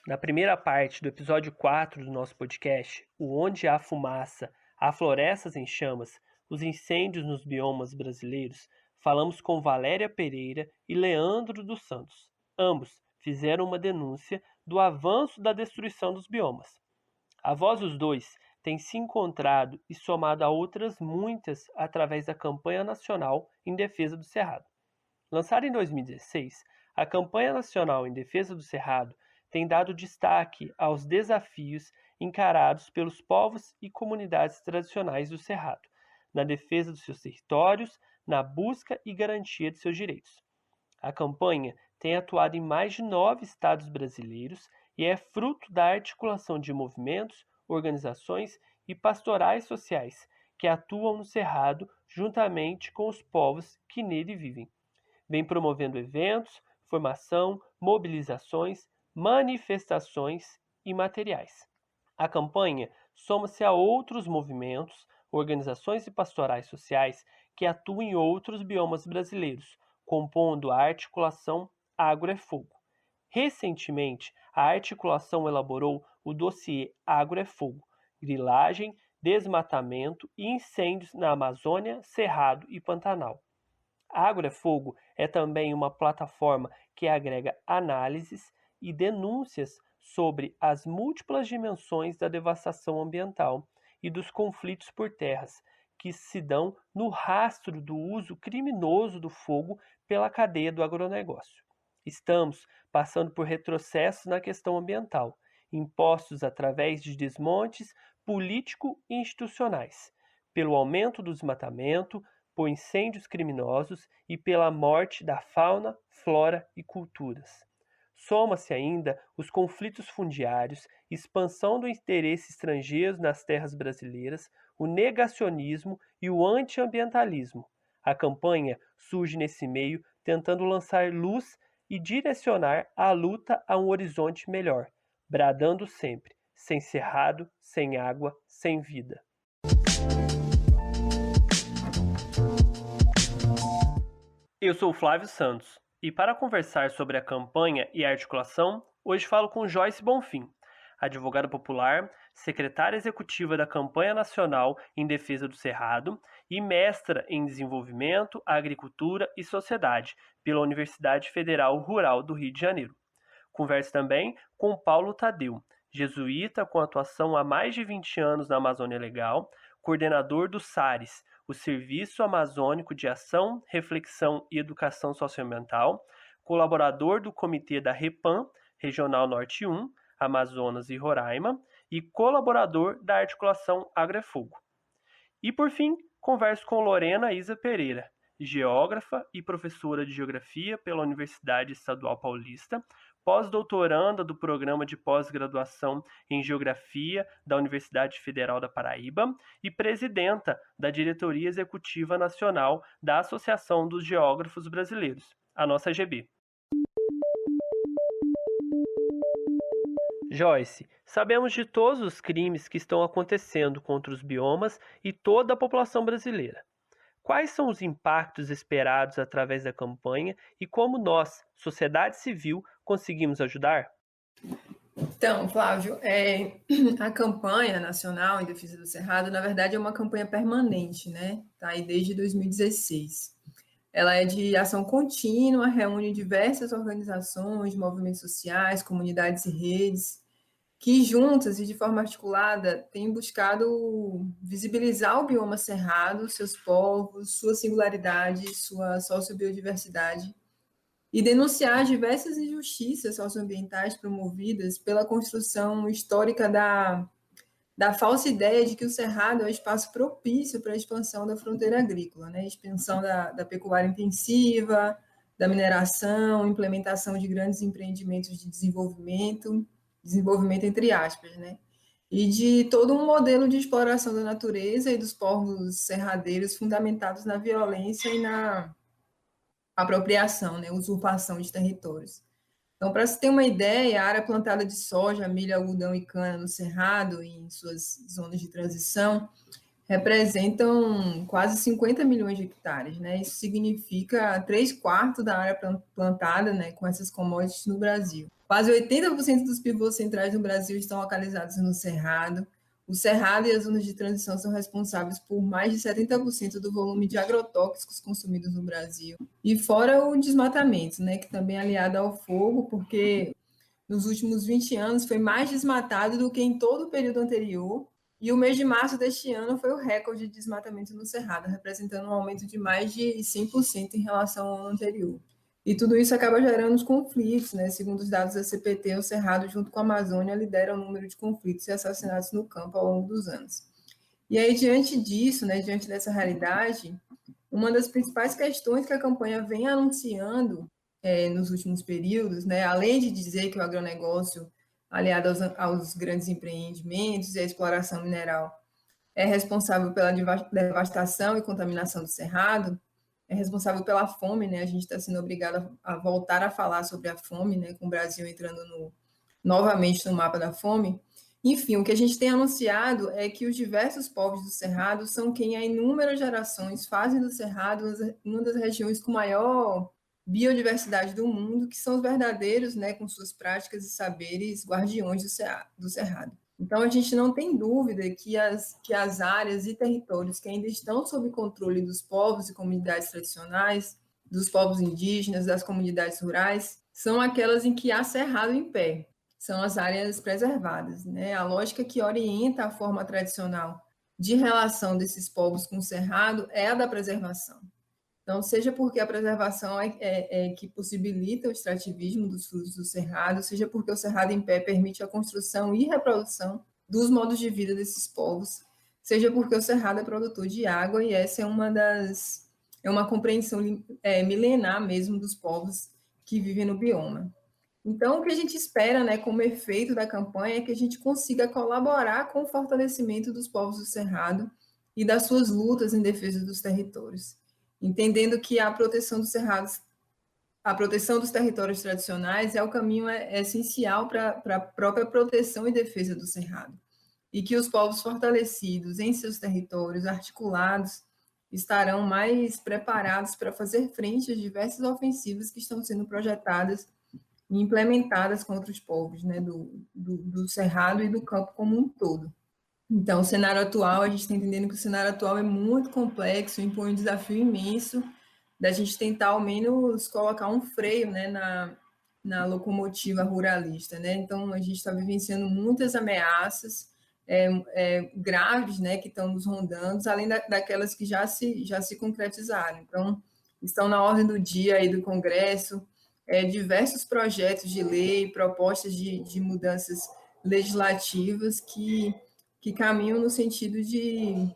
Na primeira parte do episódio 4 do nosso podcast, o Onde há fumaça, há florestas em chamas, os incêndios nos biomas brasileiros, falamos com Valéria Pereira e Leandro dos Santos. Ambos fizeram uma denúncia do avanço da destruição dos biomas. A voz dos dois tem se encontrado e somado a outras muitas através da Campanha Nacional em Defesa do Cerrado. Lançada em 2016, a Campanha Nacional em Defesa do Cerrado tem dado destaque aos desafios encarados pelos povos e comunidades tradicionais do Cerrado, na defesa dos seus territórios, na busca e garantia de seus direitos. A campanha tem atuado em mais de 9 estados brasileiros e é fruto da articulação de movimentos, organizações e pastorais sociais que atuam no Cerrado juntamente com os povos que nele vivem. Vem promovendo eventos, formação, mobilizações, manifestações e materiais. A campanha soma-se a outros movimentos, organizações e pastorais sociais que atuam em outros biomas brasileiros, compondo a articulação Agro é Fogo. Recentemente, a articulação elaborou o dossiê Agro é Fogo, grilagem, desmatamento e incêndios na Amazônia, Cerrado e Pantanal. Agro é Fogo é também uma plataforma que agrega análises e denúncias sobre as múltiplas dimensões da devastação ambiental e dos conflitos por terras que se dão no rastro do uso criminoso do fogo pela cadeia do agronegócio. Estamos passando por retrocessos na questão ambiental, impostos através de desmontes político e institucionais, pelo aumento do desmatamento, por incêndios criminosos e pela morte da fauna, flora e culturas. Soma-se ainda os conflitos fundiários, expansão do interesse estrangeiro nas terras brasileiras, o negacionismo e o antiambientalismo. A campanha surge nesse meio tentando lançar luz e direcionar a luta a um horizonte melhor, bradando sempre, sem cerrado, sem água, sem vida. Eu sou o Flávio Santos e para conversar sobre a campanha e a articulação, hoje falo com Joyce Bonfim, advogada popular, secretária executiva da Campanha Nacional em Defesa do Cerrado e mestra em Desenvolvimento, Agricultura e Sociedade pela Universidade Federal Rural do Rio de Janeiro. Converso também com Paulo Tadeu, jesuíta com atuação há mais de 20 anos na Amazônia Legal, coordenador do SARES, o Serviço Amazônico de Ação, Reflexão e Educação Socioambiental, colaborador do Comitê da REPAM, Regional Norte 1, Amazonas e Roraima, e colaborador da articulação Agro é Fogo. E por fim, converso com Lorena Isa Pereira, geógrafa e professora de Geografia pela Universidade Estadual Paulista, pós-doutoranda do Programa de Pós-Graduação em Geografia da Universidade Federal da Paraíba e presidenta da Diretoria Executiva Nacional da Associação dos Geógrafos Brasileiros, a nossa AGB. Joyce, sabemos de todos os crimes que estão acontecendo contra os biomas e toda a população brasileira. Quais são os impactos esperados através da campanha e como nós, sociedade civil, conseguimos ajudar? Então, Flávio, a campanha nacional em defesa do Cerrado, na verdade, é uma campanha permanente, né? Tá aí desde 2016. Ela é de ação contínua, reúne diversas organizações, movimentos sociais, comunidades e redes, que juntas e de forma articulada têm buscado visibilizar o bioma cerrado, seus povos, sua singularidade, sua sociobiodiversidade, e denunciar diversas injustiças socioambientais promovidas pela construção histórica da falsa ideia de que o Cerrado é um espaço propício para a expansão da fronteira agrícola, né? Expansão da pecuária intensiva, da mineração, implementação de grandes empreendimentos de desenvolvimento entre aspas, né? E de todo um modelo de exploração da natureza e dos povos serradeiros fundamentados na violência e na apropriação, né? Usurpação de territórios. Então, para se ter uma ideia, a área plantada de soja, milho, algodão e cana no Cerrado e em suas zonas de transição representam quase 50 milhões de hectares, né? Isso significa 3/4 da área plantada, né, com essas commodities no Brasil. Quase 80% dos pivôs centrais no Brasil estão localizados no Cerrado. O Cerrado e as zonas de transição são responsáveis por mais de 70% do volume de agrotóxicos consumidos no Brasil. E fora o desmatamento, né, que também é aliado ao fogo, porque nos últimos 20 anos foi mais desmatado do que em todo o período anterior, e o mês de março deste ano foi o recorde de desmatamento no Cerrado, representando um aumento de mais de 100% em relação ao ano anterior. E tudo isso acaba gerando os conflitos, né? Segundo os dados da CPT, o Cerrado, junto com a Amazônia, lidera o número de conflitos e assassinatos no campo ao longo dos anos. E aí, diante disso, né, diante dessa realidade, uma das principais questões que a campanha vem anunciando nos últimos períodos, né, além de dizer que o agronegócio, aliado aos grandes empreendimentos e à exploração mineral, é responsável pela devastação e contaminação do cerrado, é responsável pela fome, né? A gente está sendo obrigado a voltar a falar sobre a fome, né? Com o Brasil entrando novamente no mapa da fome. Enfim, o que a gente tem anunciado é que os diversos povos do Cerrado são quem há inúmeras gerações fazem do Cerrado uma das regiões com maior biodiversidade do mundo, que são os verdadeiros, né, com suas práticas e saberes, guardiões do Cerrado. Então, a gente não tem dúvida que as áreas e territórios que ainda estão sob controle dos povos e comunidades tradicionais, dos povos indígenas, das comunidades rurais, são aquelas em que há cerrado em pé, são as áreas preservadas, né? A lógica que orienta a forma tradicional de relação desses povos com o cerrado é a da preservação. Então, seja porque a preservação é que possibilita o extrativismo dos frutos do cerrado, seja porque o cerrado em pé permite a construção e reprodução dos modos de vida desses povos, seja porque o cerrado é produtor de água, e essa é uma compreensão milenar mesmo dos povos que vivem no bioma. Então, o que a gente espera, né, como efeito da campanha, é que a gente consiga colaborar com o fortalecimento dos povos do Cerrado e das suas lutas em defesa dos territórios, entendendo que a proteção dos cerrados, a proteção dos territórios tradicionais é o caminho essencial para a própria proteção e defesa do cerrado, e que os povos fortalecidos em seus territórios, articulados, estarão mais preparados para fazer frente às diversas ofensivas que estão sendo projetadas e implementadas contra os povos, né, do Cerrado e do campo como um todo. Então, o cenário atual, a gente está entendendo que o cenário atual é muito complexo, impõe um desafio imenso da gente tentar, ao menos, colocar um freio, né, na locomotiva ruralista, né? Então, a gente está vivenciando muitas ameaças graves, né, que estão nos rondando, além daquelas que já se concretizaram. Então, estão na ordem do dia aí do Congresso diversos projetos de lei, propostas de mudanças legislativas que caminham no sentido de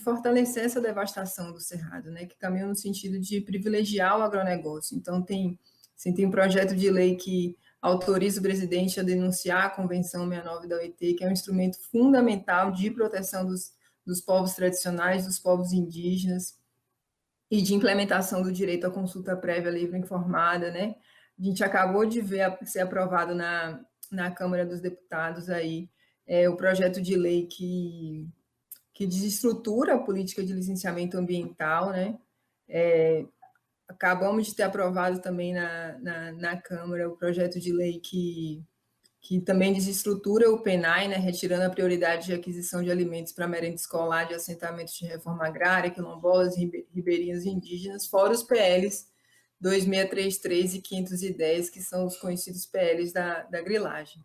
fortalecer essa devastação do cerrado, né? Que caminham no sentido de privilegiar o agronegócio. Então, tem um projeto de lei que autoriza o presidente a denunciar a Convenção 69 da OIT, que é um instrumento fundamental de proteção dos povos tradicionais, dos povos indígenas, e de implementação do direito à consulta prévia livre e informada, né? A gente acabou de ver ser aprovado na Câmara dos Deputados aí o projeto de lei que desestrutura a política de licenciamento ambiental, né? Acabamos de ter aprovado também na Câmara o projeto de lei que também desestrutura o PENAI, né, retirando a prioridade de aquisição de alimentos para merenda escolar de assentamentos de reforma agrária, quilombolas, ribeirinhos e indígenas, fora os PLs 2633 e 510, que são os conhecidos PLs da grilagem.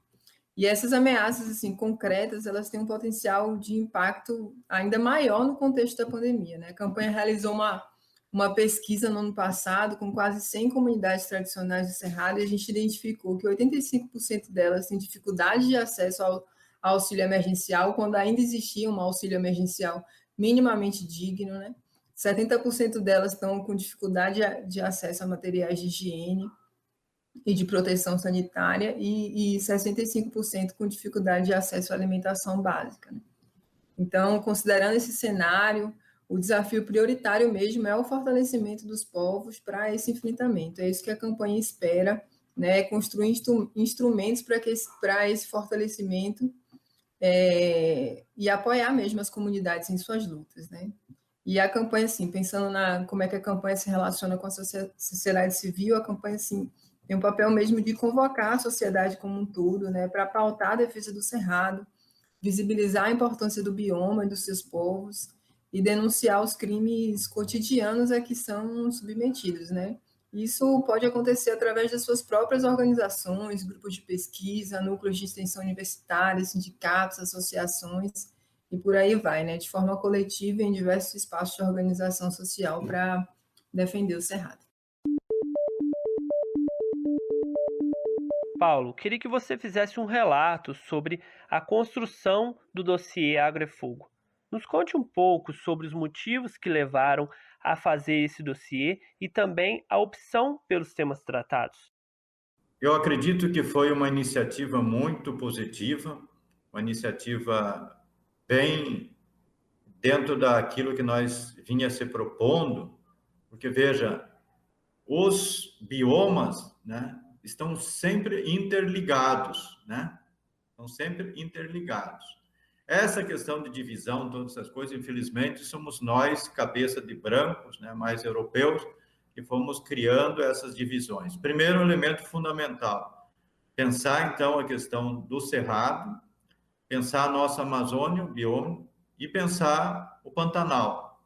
E essas ameaças assim concretas, elas têm um potencial de impacto ainda maior no contexto da pandemia, né? A campanha realizou uma pesquisa no ano passado com quase 100 comunidades tradicionais do Cerrado, e a gente identificou que 85% delas têm dificuldade de acesso ao auxílio emergencial, quando ainda existia um auxílio emergencial minimamente digno, né? 70% delas estão com dificuldade de acesso a materiais de higiene e de proteção sanitária, e 65% com dificuldade de acesso à alimentação básica, né? Então, considerando esse cenário, o desafio prioritário mesmo é o fortalecimento dos povos para esse enfrentamento. É isso que a campanha espera, né? Construir instrumentos para esse fortalecimento e apoiar mesmo as comunidades em suas lutas, né? E a campanha, assim, pensando como é que a campanha se relaciona com a sociedade civil, a campanha, assim, tem um papel mesmo de convocar a sociedade como um todo, né, para pautar a defesa do Cerrado, visibilizar a importância do bioma e dos seus povos e denunciar os crimes cotidianos a que são submetidos, né? Isso pode acontecer através das suas próprias organizações, grupos de pesquisa, núcleos de extensão universitária, sindicatos, associações, e por aí vai, né? De forma coletiva em diversos espaços de organização social para defender o Cerrado. Paulo, queria que você fizesse um relato sobre a construção do dossiê Agro é Fogo. Nos conte um pouco sobre os motivos que levaram a fazer esse dossiê e também a opção pelos temas tratados. Eu acredito que foi uma iniciativa muito positiva, uma iniciativa bem dentro daquilo que nós vinha se propondo, porque, veja, os biomas, né, estão sempre interligados, né? Estão sempre interligados. Essa questão de divisão, todas essas coisas, infelizmente, somos nós, cabeça de brancos, né, mais europeus, que fomos criando essas divisões. Primeiro elemento fundamental, pensar, então, a questão do Cerrado, pensar a nossa Amazônia, o bioma, e pensar o Pantanal.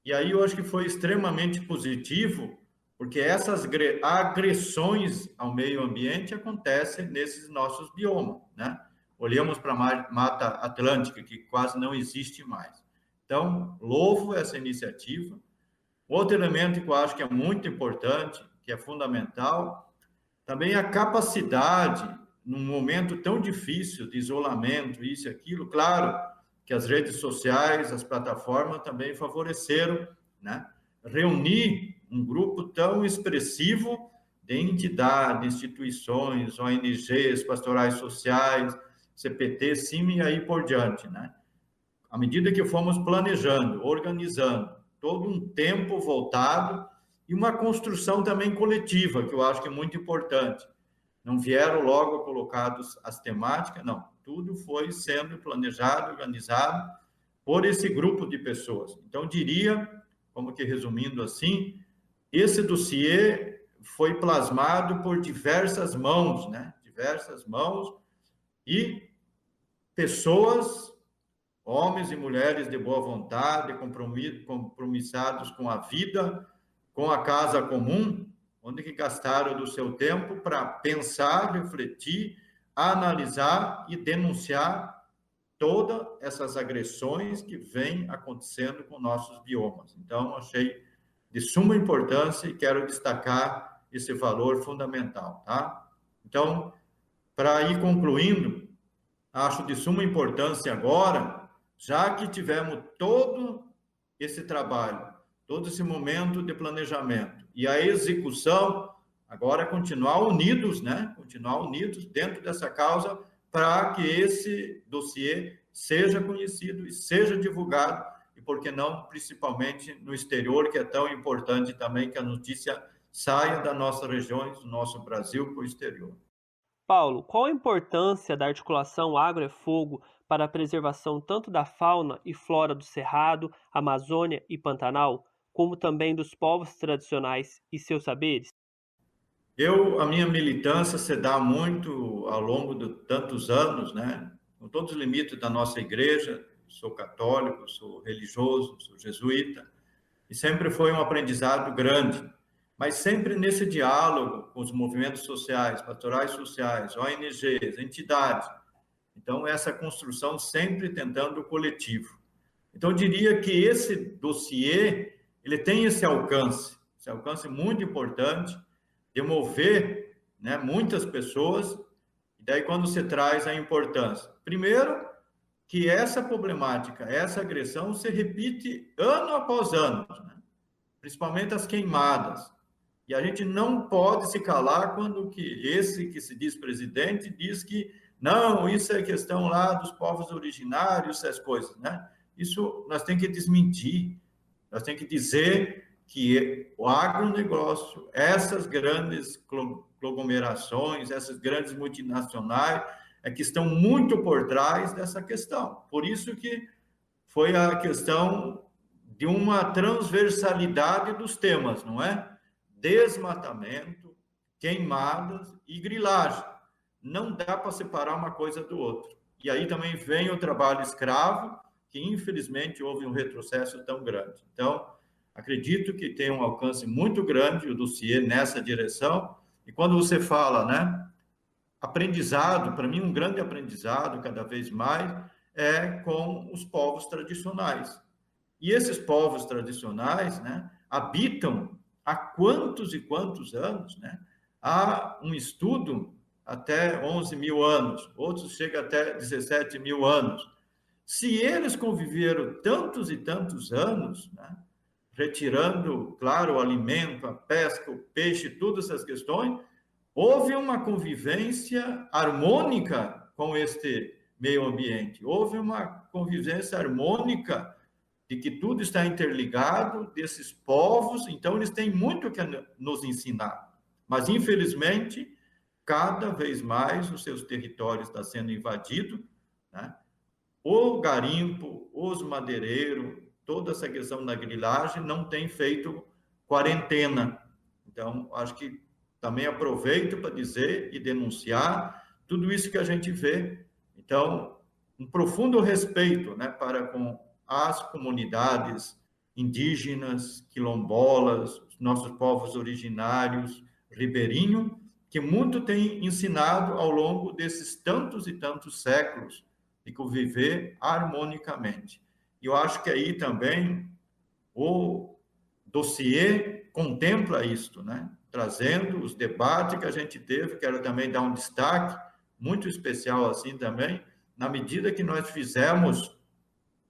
E aí eu acho que foi extremamente positivo, porque essas agressões ao meio ambiente acontecem nesses nossos biomas, né? Olhamos para a Mata Atlântica, que quase não existe mais. Então, louvo essa iniciativa. Outro elemento que eu acho que é muito importante, que é fundamental, também a capacidade, num momento tão difícil de isolamento, isso e aquilo, claro que as redes sociais, as plataformas também favoreceram, né? Reunir um grupo tão expressivo de entidades, instituições, ONGs, pastorais sociais, CPT, CIMI e aí por diante, né? À medida que fomos planejando, organizando, todo um tempo voltado e uma construção também coletiva, que eu acho que é muito importante. Não vieram logo colocados as temáticas, não. Tudo foi sendo planejado, organizado por esse grupo de pessoas. Então, diria, como que resumindo assim, esse dossiê foi plasmado por diversas mãos, né? Diversas mãos e pessoas, homens e mulheres de boa vontade, compromissados com a vida, com a casa comum, onde que gastaram do seu tempo para pensar, refletir, analisar e denunciar todas essas agressões que vêm acontecendo com nossos biomas. Então, achei de suma importância e quero destacar esse valor fundamental, tá? Então, para ir concluindo, acho de suma importância agora, já que tivemos todo esse trabalho, todo esse momento de planejamento e a execução, agora continuar unidos, né? Continuar unidos dentro dessa causa para que esse dossiê seja conhecido e seja divulgado e, por que não, principalmente no exterior, que é tão importante também que a notícia saia das nossas regiões, do nosso Brasil para o exterior. Paulo, qual a importância da articulação Agro é Fogo para a preservação tanto da fauna e flora do Cerrado, Amazônia e Pantanal, como também dos povos tradicionais e seus saberes? A minha militância se dá muito ao longo de tantos anos, né? Com todos os limites da nossa igreja, sou católico, sou religioso, sou jesuíta, e sempre foi um aprendizado grande, mas sempre nesse diálogo com os movimentos sociais, pastorais sociais, ONGs, entidades. Então, essa construção sempre tentando o coletivo. Então, eu diria que esse dossiê, ele tem esse alcance muito importante de mover, né, muitas pessoas, e daí quando você traz a importância. Primeiro, que essa problemática, essa agressão se repite ano após ano, né? Principalmente as queimadas. E a gente não pode se calar quando esse que se diz presidente diz que não, isso é questão lá dos povos originários, essas coisas, né? Isso nós temos que desmentir, nós temos que dizer que o agronegócio, essas grandes conglomerações, essas grandes multinacionais, é que estão muito por trás dessa questão. Por isso que foi a questão de uma transversalidade dos temas, não é? Desmatamento, queimadas e grilagem. Não dá para separar uma coisa do outro. E aí também vem o trabalho escravo, que infelizmente houve um retrocesso tão grande. Então, acredito que tem um alcance muito grande o dossiê nessa direção. E quando você fala, né, aprendizado, para mim um grande aprendizado cada vez mais é com os povos tradicionais. E esses povos tradicionais, né, habitam há quantos e quantos anos, né? Há um estudo até 11 mil anos, outros chegam até 17 mil anos. Se eles conviveram tantos e tantos anos, né, retirando, claro, o alimento, a pesca, o peixe, todas essas questões, houve uma convivência harmônica com este meio ambiente, houve uma convivência harmônica de que tudo está interligado, desses povos, então eles têm muito que nos ensinar. Mas, infelizmente, cada vez mais os seus territórios estão sendo invadidos, né? O garimpo, os madeireiros, toda essa questão da grilagem não tem feito quarentena. Então, acho que também aproveito para dizer e denunciar tudo isso que a gente vê. Então, um profundo respeito, né, para com as comunidades indígenas, quilombolas, nossos povos originários, ribeirinho, que muito tem ensinado ao longo desses tantos e tantos séculos de conviver harmonicamente. E eu acho que aí também o dossiê contempla isto, né? Trazendo os debates que a gente teve, quero também dar um destaque muito especial assim também, na medida que nós fizemos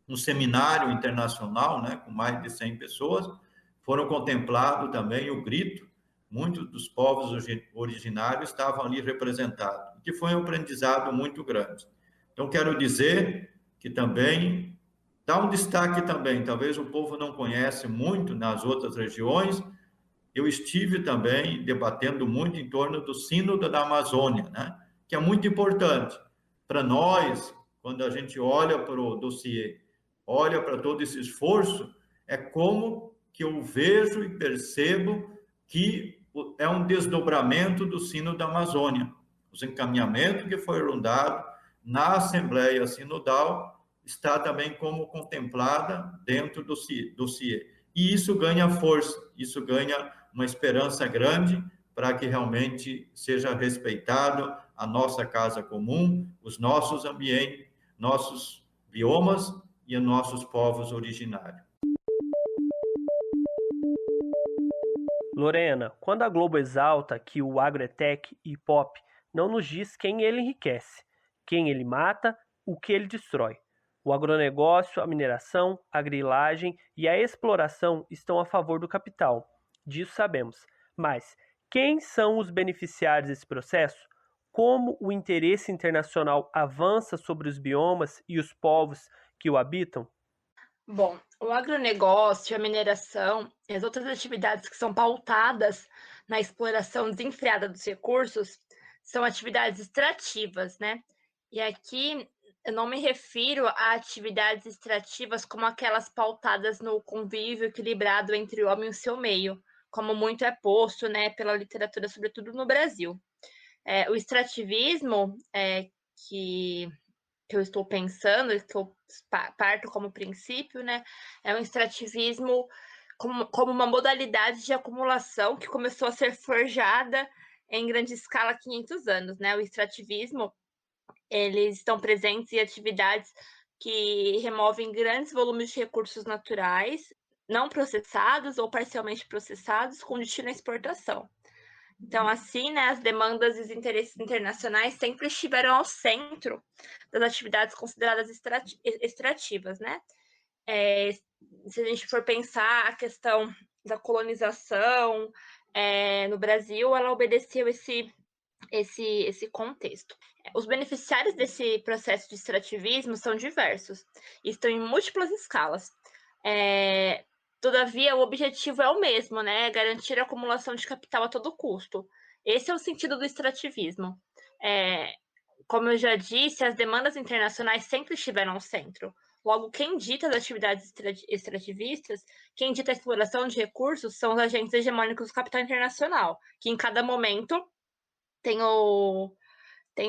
um seminário internacional, né, com mais de 100 pessoas, foram contemplados também o grito, muitos dos povos originários estavam ali representados, que foi um aprendizado muito grande. Então, quero dizer que também dá um destaque também, talvez o povo não conhece muito nas outras regiões, eu estive também debatendo muito em torno do Sínodo da Amazônia, né? Que é muito importante para nós, quando a gente olha para o dossiê, olha para todo esse esforço, é como que eu vejo e percebo que é um desdobramento do Sínodo da Amazônia. Os encaminhamentos que foram dados na Assembleia Sinodal está também como contemplada dentro do dossiê. E isso ganha força, isso ganha uma esperança grande para que realmente seja respeitado a nossa casa comum, os nossos ambientes, nossos biomas e os nossos povos originários. Lorena, quando a Globo exalta que o agro é tech e pop, não nos diz quem ele enriquece, quem ele mata, o que ele destrói. O agronegócio, a mineração, a grilagem e a exploração estão a favor do capital. Disso sabemos. Mas quem são os beneficiários desse processo? Como o interesse internacional avança sobre os biomas e os povos que o habitam? Bom, o agronegócio, a mineração e as outras atividades que são pautadas na exploração desenfreada dos recursos são atividades extrativas, né? E aqui eu não me refiro a atividades extrativas como aquelas pautadas no convívio equilibrado entre o homem e o seu meio, como muito é posto, né, pela literatura, sobretudo no Brasil. O extrativismo que eu estou pensando, que eu parto como princípio, né, é um extrativismo como uma modalidade de acumulação que começou a ser forjada em grande escala há 500 anos, né? O extrativismo, eles estão presentes em atividades que removem grandes volumes de recursos naturais, não processados ou parcialmente processados, com destino à exportação. Então, assim, né, as demandas e os interesses internacionais sempre estiveram ao centro das atividades consideradas extrativas, né? Se a gente for pensar a questão da colonização no Brasil, ela obedeceu esse contexto. Os beneficiários desse processo de extrativismo são diversos e estão em múltiplas escalas. Todavia, o objetivo é o mesmo, né? Garantir a acumulação de capital a todo custo. Esse é o sentido do extrativismo. como eu já disse, as demandas internacionais sempre estiveram no centro. Logo, quem dita as atividades extrativistas, quem dita a exploração de recursos, são os agentes hegemônicos do capital internacional, que em cada momento tem o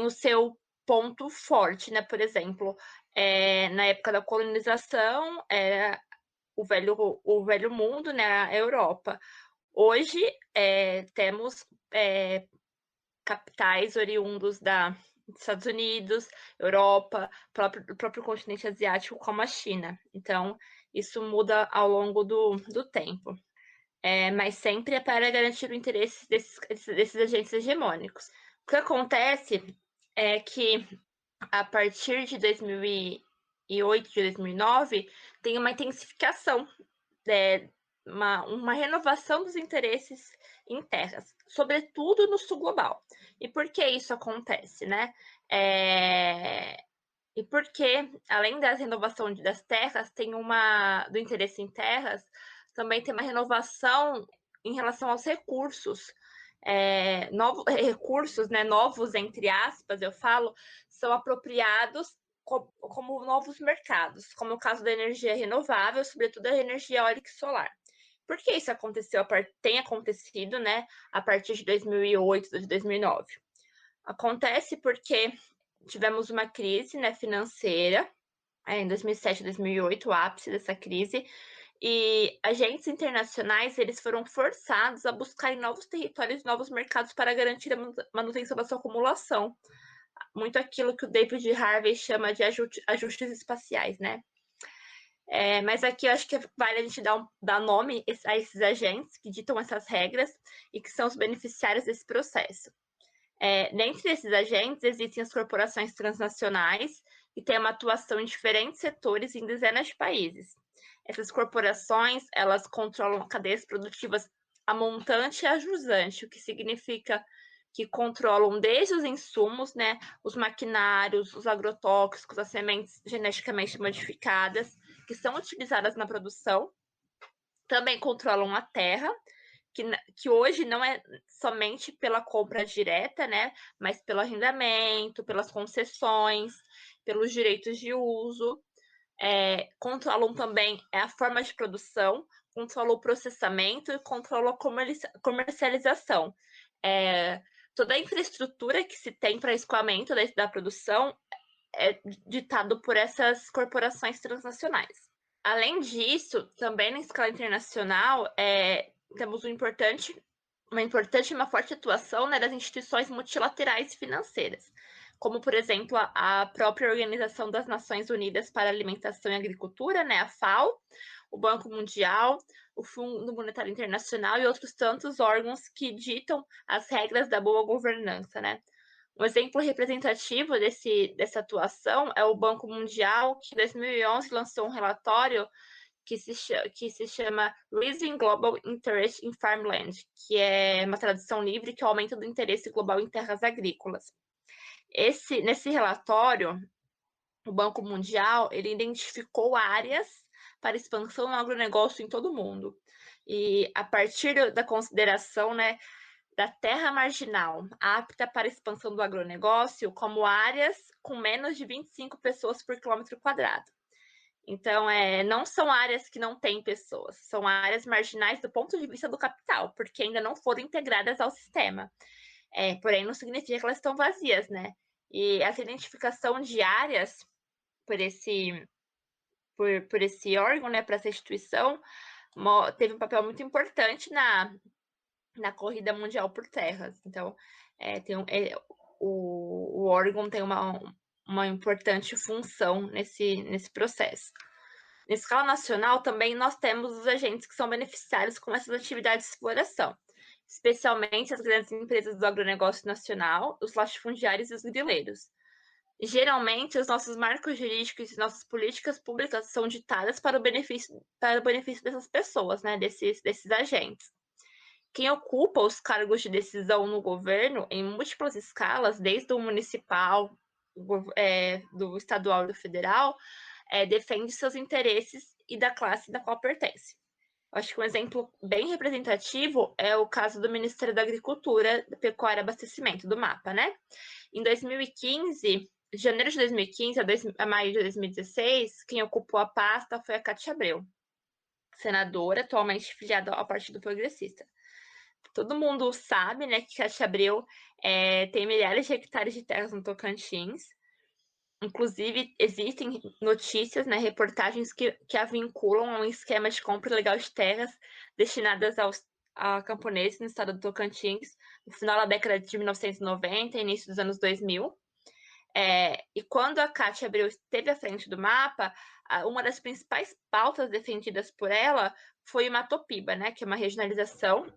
seu ponto forte, né? Por exemplo, na época da colonização, era o velho mundo, né? A Europa. Hoje, temos capitais oriundos dos Estados Unidos, Europa, próprio continente asiático, como a China. Então, isso muda ao longo do tempo. Mas sempre é para garantir o interesse desses agentes hegemônicos. O que acontece é que, a partir de 2008, de 2009, tem uma intensificação, uma renovação dos interesses em terras, sobretudo no sul global. E por que isso acontece, né? E porque, além da renovação das terras, do interesse em terras, também tem uma renovação em relação aos recursos. Recursos, né, novos, entre aspas, eu falo, são apropriados como novos mercados, como o caso da energia renovável, sobretudo a energia eólica e solar. Por que isso tem acontecido, né, a partir de 2008, de 2009? Acontece porque tivemos uma crise, né, financeira, em 2007, 2008, o ápice dessa crise, e agentes internacionais eles foram forçados a buscarem novos territórios, novos mercados para garantir a manutenção da sua acumulação. Muito aquilo que o David Harvey chama de ajustes espaciais, né? Mas aqui eu acho que vale a gente dar nome a esses agentes que ditam essas regras e que são os beneficiários desse processo. Dentre esses agentes, existem as corporações transnacionais, que têm uma atuação em diferentes setores em dezenas de países. Essas corporações, elas controlam cadeias produtivas a montante e a jusante, o que significa que controlam desde os insumos, né, os maquinários, os agrotóxicos, as sementes geneticamente modificadas, que são utilizadas na produção. Também controlam a terra, que hoje não é somente pela compra direta, né, mas pelo arrendamento, pelas concessões, pelos direitos de uso. Controlam também a forma de produção, controlam o processamento e controlam a comercialização. Toda a infraestrutura que se tem para escoamento da produção é ditado por essas corporações transnacionais. Além disso, também na escala internacional, temos uma importante e uma forte atuação, né, das instituições multilaterais financeiras, como, por exemplo, a própria Organização das Nações Unidas para a Alimentação e Agricultura, né, a FAO, o Banco Mundial, o Fundo Monetário Internacional e outros tantos órgãos que ditam as regras da boa governança, né? Um exemplo representativo dessa atuação é o Banco Mundial, que em 2011 lançou um relatório que se chama Raising Global Interest in Farmland, que é uma tradução livre, que é o aumento do interesse global em terras agrícolas. Nesse relatório, o Banco Mundial ele identificou áreas para expansão no agronegócio em todo o mundo. E a partir da consideração, né, da terra marginal apta para expansão do agronegócio como áreas com menos de 25 pessoas por quilômetro quadrado. Então, não são áreas que não têm pessoas, são áreas marginais do ponto de vista do capital, porque ainda não foram integradas ao sistema. Porém, não significa que elas estão vazias, né? E essa identificação de áreas por esse órgão, né, por essa instituição, teve um papel muito importante na corrida mundial por terras. Então, o órgão tem uma importante função nesse processo. Na escala nacional, também nós temos os agentes que são beneficiários com essas atividades de exploração, especialmente as grandes empresas do agronegócio nacional, os latifundiários e os grileiros. Geralmente, os nossos marcos jurídicos e nossas políticas públicas são ditadas para o benefício dessas pessoas, né, desses agentes. Quem ocupa os cargos de decisão no governo, em múltiplas escalas, desde o municipal, do estadual e do federal, defende seus interesses e da classe da qual pertence. Acho que um exemplo bem representativo é o caso do Ministério da Agricultura, Pecuária e Abastecimento, do MAPA, né? Em 2015, de janeiro de 2015 a maio de 2016, quem ocupou a pasta foi a Cátia Abreu, senadora, atualmente filiada ao Partido Progressista. Todo mundo sabe, né, que Cátia Abreu tem milhares de hectares de terras no Tocantins. Inclusive, existem notícias, né, reportagens que a vinculam a um esquema de compra ilegal de terras destinadas a camponeses no estado do Tocantins, no final da década de 1990 e início dos anos 2000. E quando a Cátia Abreu esteve à frente do mapa, uma das principais pautas defendidas por ela foi o Matopiba, né, que é uma regionalização,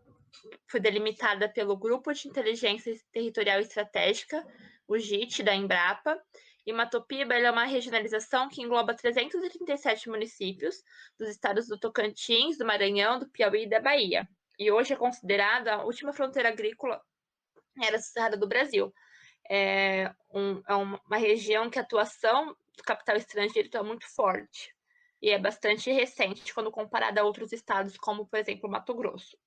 foi delimitada pelo Grupo de Inteligência Territorial Estratégica, o GIT, da Embrapa. E Matopiba é uma regionalização que engloba 337 municípios dos estados do Tocantins, do Maranhão, do Piauí e da Bahia. E hoje é considerada a última fronteira agrícola da Cerrado do Brasil. É uma região que a atuação do capital estrangeiro está muito forte e é bastante recente quando comparada a outros estados, como, por exemplo, Mato Grosso.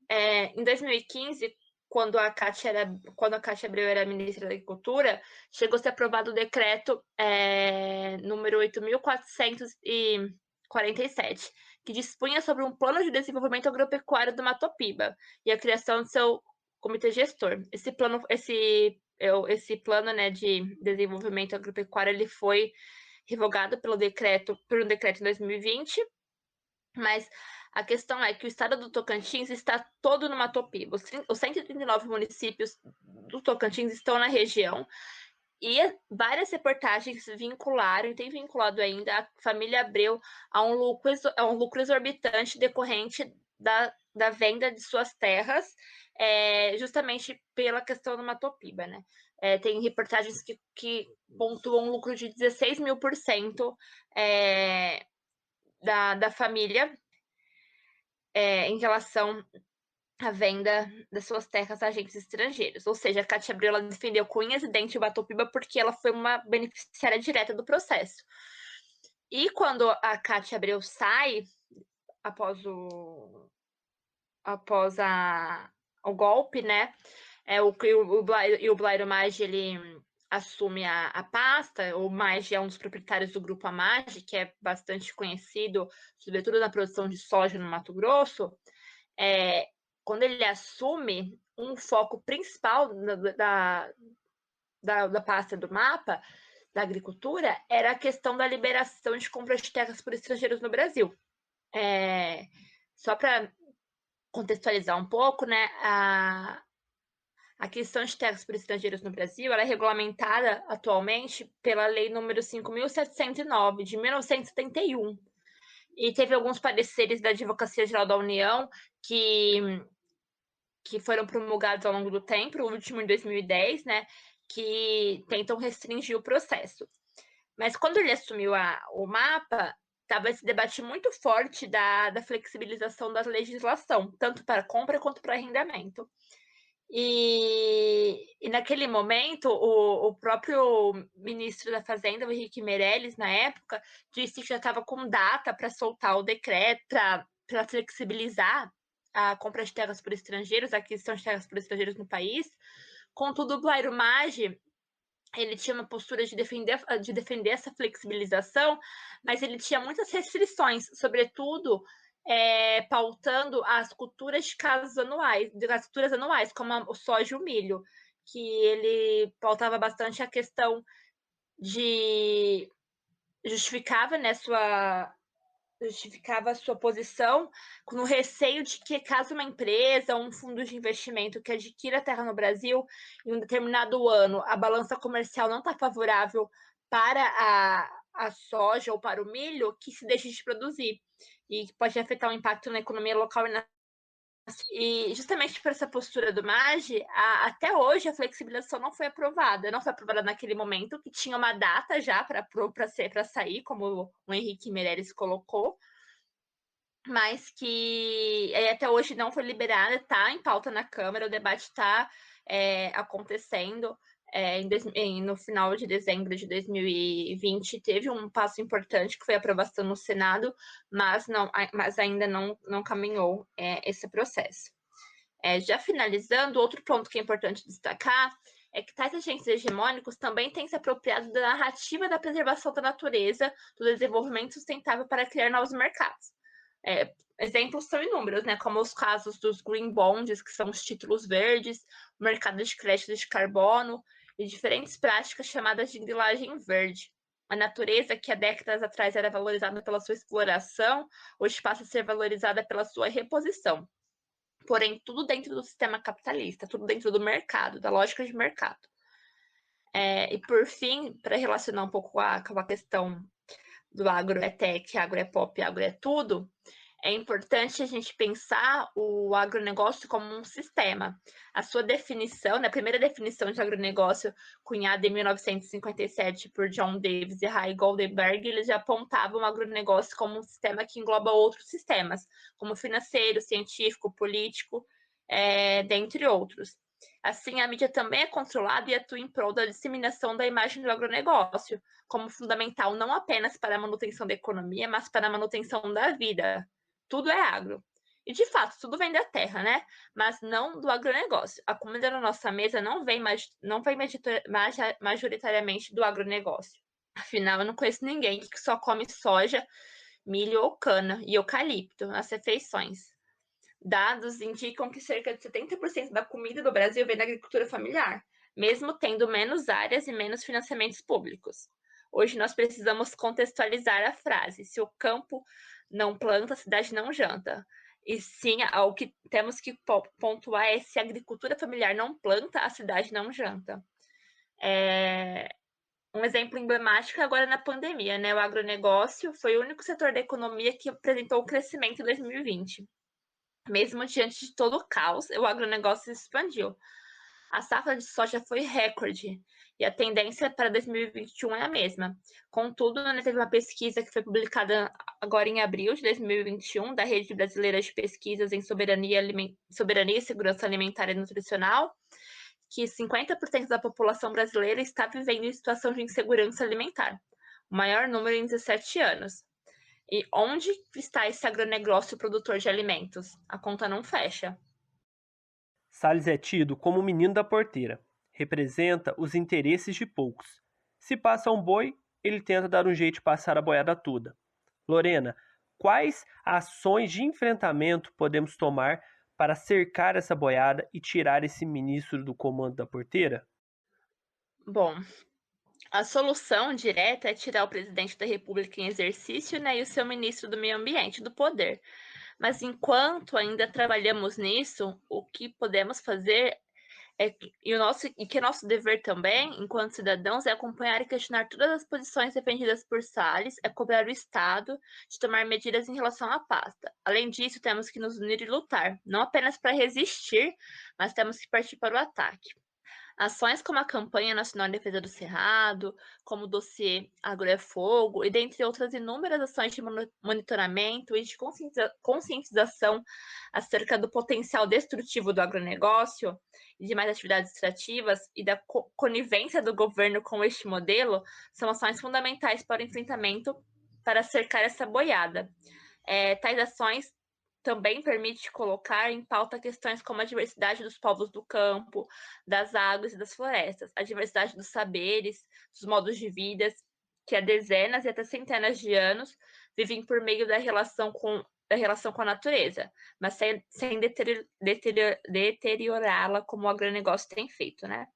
Em 2015, quando a Cátia Abreu era ministra da Agricultura, chegou a ser aprovado o decreto número 8.447, que dispunha sobre um plano de desenvolvimento agropecuário do Matopiba e a criação de seu comitê gestor. Esse plano, né, de desenvolvimento agropecuário, ele foi revogado por um decreto em 2020, mas a questão é que o estado do Tocantins está todo no Matopiba. Os 139 municípios do Tocantins estão na região e várias reportagens vincularam, e tem vinculado ainda, a família Abreu a um lucro exorbitante decorrente da venda de suas terras, justamente pela questão do Matopiba, né? Tem reportagens que pontuam um lucro de 16.000% da família em relação à venda das suas terras a agentes estrangeiros. Ou seja, a Cátia Abreu, ela defendeu com unhas e dentes o Matopiba porque ela foi uma beneficiária direta do processo. E quando a Cátia Abreu sai, após o golpe, né, o Blairo Maggi, ele assume a pasta. O Maggi é um dos proprietários do Grupo Amaggi, que é bastante conhecido, sobretudo na produção de soja no Mato Grosso. Quando ele assume, um foco principal da pasta do mapa, da agricultura, era a questão da liberação de compra de terras por estrangeiros no Brasil. Só para contextualizar um pouco, né, a questão de terras por estrangeiros no Brasil, ela é regulamentada atualmente pela Lei número 5.709, de 1971. E teve alguns pareceres da Advocacia Geral da União que foram promulgados ao longo do tempo, o último em 2010, né, que tentam restringir o processo. Mas quando ele assumiu o mapa, estava esse debate muito forte da flexibilização da legislação, tanto para compra quanto para arrendamento. E naquele momento, o próprio ministro da Fazenda, o Henrique Meirelles, na época, disse que já estava com data para soltar o decreto, para flexibilizar a compra de terras por estrangeiros, a aquisição de terras por estrangeiros no país. Contudo, o Blairo Maggi, ele tinha uma postura de defender essa flexibilização, mas ele tinha muitas restrições, sobretudo pautando as culturas de casas anuais, como o soja e o milho, que ele pautava bastante a questão de justificava a sua posição com o receio de que, caso uma empresa ou um fundo de investimento que adquira terra no Brasil em um determinado ano, a balança comercial não está favorável para a soja ou para o milho, que se deixe de produzir, e que pode afetar o impacto na economia local e justamente por essa postura do Maggi, até hoje a flexibilização não foi aprovada. Não foi aprovada naquele momento, que tinha uma data já para sair, como o Henrique Meirelles colocou, mas que até hoje não foi liberada, está em pauta na Câmara, o debate está acontecendo. No final de dezembro de 2020, teve um passo importante, que foi a aprovação no Senado, mas ainda não caminhou esse processo. Já finalizando, outro ponto que é importante destacar é que tais agentes hegemônicos também têm se apropriado da narrativa da preservação da natureza, do desenvolvimento sustentável para criar novos mercados. Exemplos são inúmeros, né? Como os casos dos green bonds, que são os títulos verdes, o mercado de crédito de carbono e diferentes práticas chamadas de grilagem verde. A natureza, que há décadas atrás era valorizada pela sua exploração, hoje passa a ser valorizada pela sua reposição. Porém, tudo dentro do sistema capitalista, tudo dentro do mercado, da lógica de mercado. E por fim, para relacionar um pouco com a questão do agro é tech, agro é pop, agro é tudo, é importante a gente pensar o agronegócio como um sistema. A sua definição, a primeira definição de agronegócio, cunhada em 1957 por John Davis e Ray Goldenberg, eles já apontavam o agronegócio como um sistema que engloba outros sistemas, como financeiro, científico, político, dentre outros. Assim, a mídia também é controlada e atua em prol da disseminação da imagem do agronegócio, como fundamental não apenas para a manutenção da economia, mas para a manutenção da vida. Tudo é agro. E, de fato, tudo vem da terra, né? Mas não do agronegócio. A comida na nossa mesa não vem majoritariamente do agronegócio. Afinal, eu não conheço ninguém que só come soja, milho ou cana e eucalipto nas refeições. Dados indicam que cerca de 70% da comida do Brasil vem da agricultura familiar, mesmo tendo menos áreas e menos financiamentos públicos. Hoje nós precisamos contextualizar a frase: se o campo não planta, a cidade não janta. E sim, o que temos que pontuar é: se a agricultura familiar não planta, a cidade não janta. Um exemplo emblemático é agora na pandemia, né? O agronegócio foi o único setor da economia que apresentou crescimento em 2020. Mesmo diante de todo o caos, o agronegócio se expandiu. A safra de soja foi recorde e a tendência para 2021 é a mesma. Contudo, teve uma pesquisa que foi publicada agora em abril de 2021 da Rede Brasileira de Pesquisas em Soberania e Segurança Alimentar e Nutricional, que 50% da população brasileira está vivendo em situação de insegurança alimentar, o maior número em 17 anos. E onde está esse agronegócio produtor de alimentos? A conta não fecha. Salles é tido como o menino da porteira. Representa os interesses de poucos. Se passa um boi, ele tenta dar um jeito de passar a boiada toda. Lorena, quais ações de enfrentamento podemos tomar para cercar essa boiada e tirar esse ministro do comando da porteira? Bom, a solução direta é tirar o presidente da República em exercício, né, e o seu ministro do Meio Ambiente do poder. Mas enquanto ainda trabalhamos nisso, o que podemos fazer e que é nosso dever também, enquanto cidadãos, é acompanhar e questionar todas as posições defendidas por Salles, é cobrar o Estado de tomar medidas em relação à pasta. Além disso, temos que nos unir e lutar, não apenas para resistir, mas temos que partir para o ataque. Ações como a Campanha Nacional de Defesa do Cerrado, como o dossiê Agro é Fogo, e dentre outras inúmeras ações de monitoramento e de conscientização acerca do potencial destrutivo do agronegócio e demais atividades extrativas e da conivência do governo com este modelo, são ações fundamentais para o enfrentamento para cercar essa boiada. Tais ações também permite colocar em pauta questões como a diversidade dos povos do campo, das águas e das florestas, a diversidade dos saberes, dos modos de vida, que há dezenas e até centenas de anos vivem por meio da relação com a natureza, mas sem deteriorá-la como o agronegócio tem feito, né?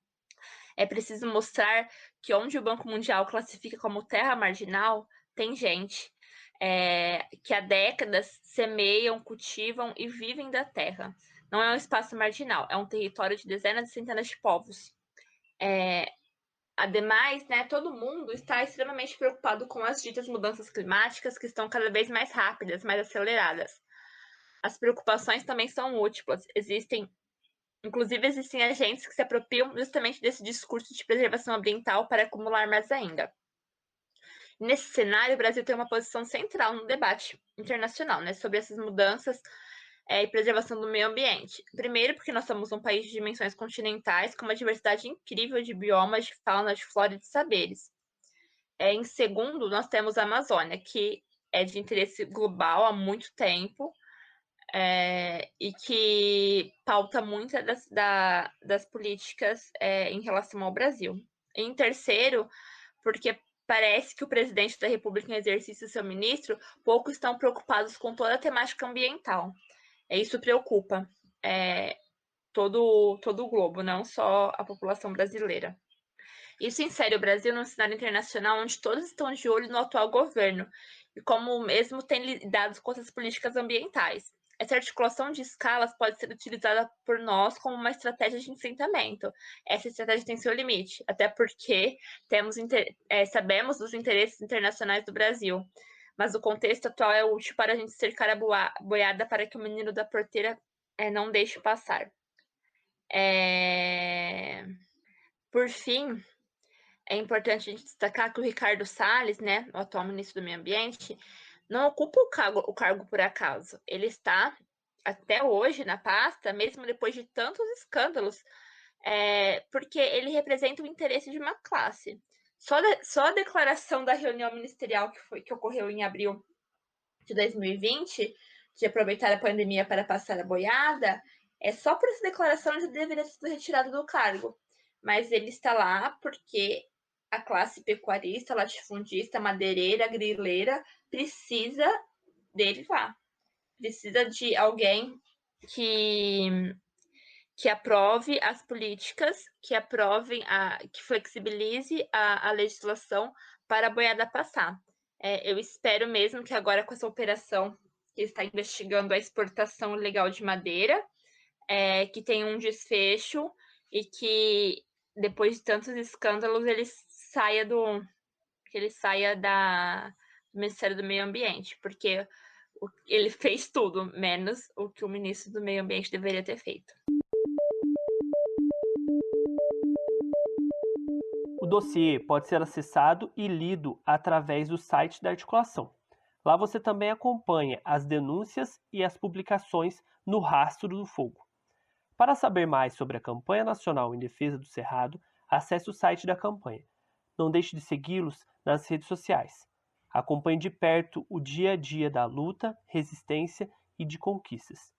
É preciso mostrar que onde o Banco Mundial classifica como terra marginal, tem gente que há décadas semeiam, cultivam e vivem da terra. Não é um espaço marginal, é um território de dezenas e centenas de povos. Ademais, né, todo mundo está extremamente preocupado com as ditas mudanças climáticas que estão cada vez mais rápidas, mais aceleradas. As preocupações também são múltiplas. Inclusive, existem agentes que se apropriam justamente desse discurso de preservação ambiental para acumular mais ainda. Nesse cenário, o Brasil tem uma posição central no debate internacional, né, sobre essas mudanças e preservação do meio ambiente. Primeiro, porque nós somos um país de dimensões continentais, com uma diversidade incrível de biomas, de fauna, de flora e de saberes. Em segundo, nós temos a Amazônia, que é de interesse global há muito tempo, e que pauta muitas das políticas em relação ao Brasil. Em terceiro, porque parece que o presidente da República em exercício e seu ministro pouco estão preocupados com toda a temática ambiental. Isso preocupa todo o globo, não só a população brasileira. Isso insere o Brasil num cenário internacional onde todos estão de olho no atual governo e como mesmo tem lidado com essas políticas ambientais. Essa articulação de escalas pode ser utilizada por nós como uma estratégia de enfrentamento. Essa estratégia tem seu limite, até porque sabemos dos interesses internacionais do Brasil, mas o contexto atual é útil para a gente cercar a boiada para que o menino da porteira não deixe passar. Por fim, é importante a gente destacar que o Ricardo Salles, né, o atual ministro do Meio Ambiente, não ocupa o cargo por acaso. Ele está, até hoje, na pasta, mesmo depois de tantos escândalos, porque ele representa o interesse de uma classe. Só a declaração da reunião ministerial que ocorreu em abril de 2020, de aproveitar a pandemia para passar a boiada, só por essa declaração ele deveria ter sido retirado do cargo. Mas ele está lá porque a classe pecuarista, latifundista, madeireira, grileira precisa dele lá. Precisa de alguém que aprove as políticas, que flexibilize a legislação para a boiada passar. Eu espero mesmo que agora com essa operação que está investigando a exportação ilegal de madeira, que tenha um desfecho e que depois de tantos escândalos ele saia do Ministério do Meio Ambiente, porque ele fez tudo, menos o que o ministro do Meio Ambiente deveria ter feito. O dossiê pode ser acessado e lido através do site da articulação. Lá você também acompanha as denúncias e as publicações no Rastro do Fogo. Para saber mais sobre a Campanha Nacional em Defesa do Cerrado, acesse o site da campanha. Não deixe de segui-los nas redes sociais. Acompanhe de perto o dia a dia da luta, resistência e de conquistas.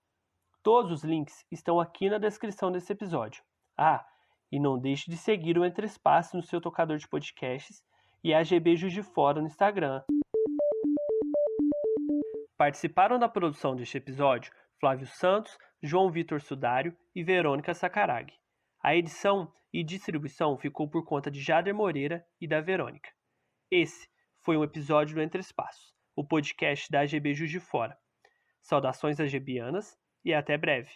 Todos os links estão aqui na descrição desse episódio. E não deixe de seguir o Entre Espaços no seu tocador de podcasts e a GB Juiz de Fora no Instagram. Participaram da produção deste episódio Flávio Santos, João Vitor Sudário e Verônica Sacarag. A edição e distribuição ficou por conta de Jader Moreira e da Verônica. Esse foi um episódio do Entre Espaços, o podcast da AGB Juiz de Fora. Saudações AGBianas e até breve.